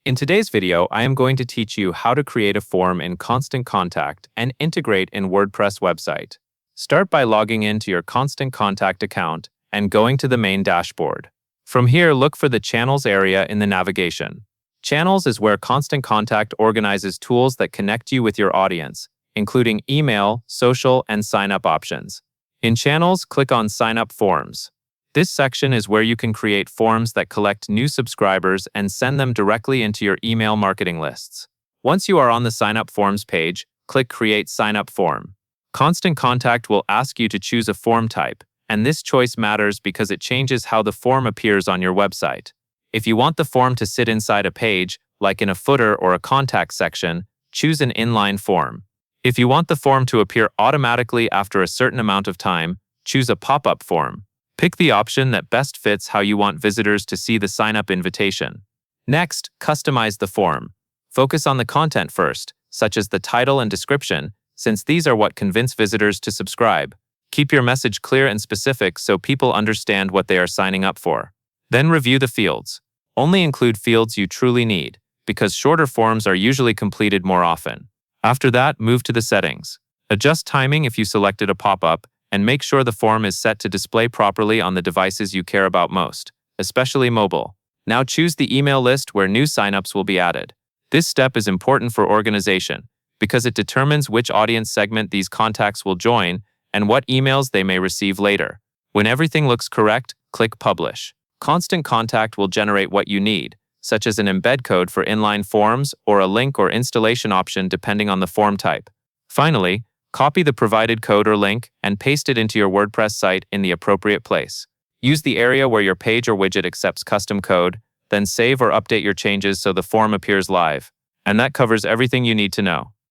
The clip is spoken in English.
In today's video, I am going to teach you how to create a form in Constant Contact and integrate in WordPress website. Start by logging into your Constant Contact account and going to the main dashboard. From here, look for the Channels area in the navigation. Channels is where Constant Contact organizes tools that connect you with your audience, including email, social, and sign-up options. In Channels, click on Sign Up Forms. This section is where you can create forms that collect new subscribers and send them directly into your email marketing lists. Once you are on the Sign Up Forms page, click Create Sign Up Form. Constant Contact will ask you to choose a form type, and this choice matters because it changes how the form appears on your website. If you want the form to sit inside a page, like in a footer or a contact section, choose an inline form. If you want the form to appear automatically after a certain amount of time, choose a pop-up form. Pick the option that best fits how you want visitors to see the sign-up invitation. Next, customize the form. Focus on the content first, such as the title and description, since these are what convince visitors to subscribe. Keep your message clear and specific so people understand what they are signing up for. Then review the fields. Only include fields you truly need, because shorter forms are usually completed more often. After that, move to the settings. Adjust timing if you selected a pop-up, and make sure the form is set to display properly on the devices you care about most, especially mobile. Now choose the email list where new signups will be added. This step is important for organization, because it determines which audience segment these contacts will join and what emails they may receive later. When everything looks correct, click Publish. Constant Contact will generate what you need, such as an embed code for inline forms or a link or installation option depending on the form type. Finally, copy the provided code or link and paste it into your WordPress site in the appropriate place. Use the area where your page or widget accepts custom code, then save or update your changes so the form appears live. And that covers everything you need to know.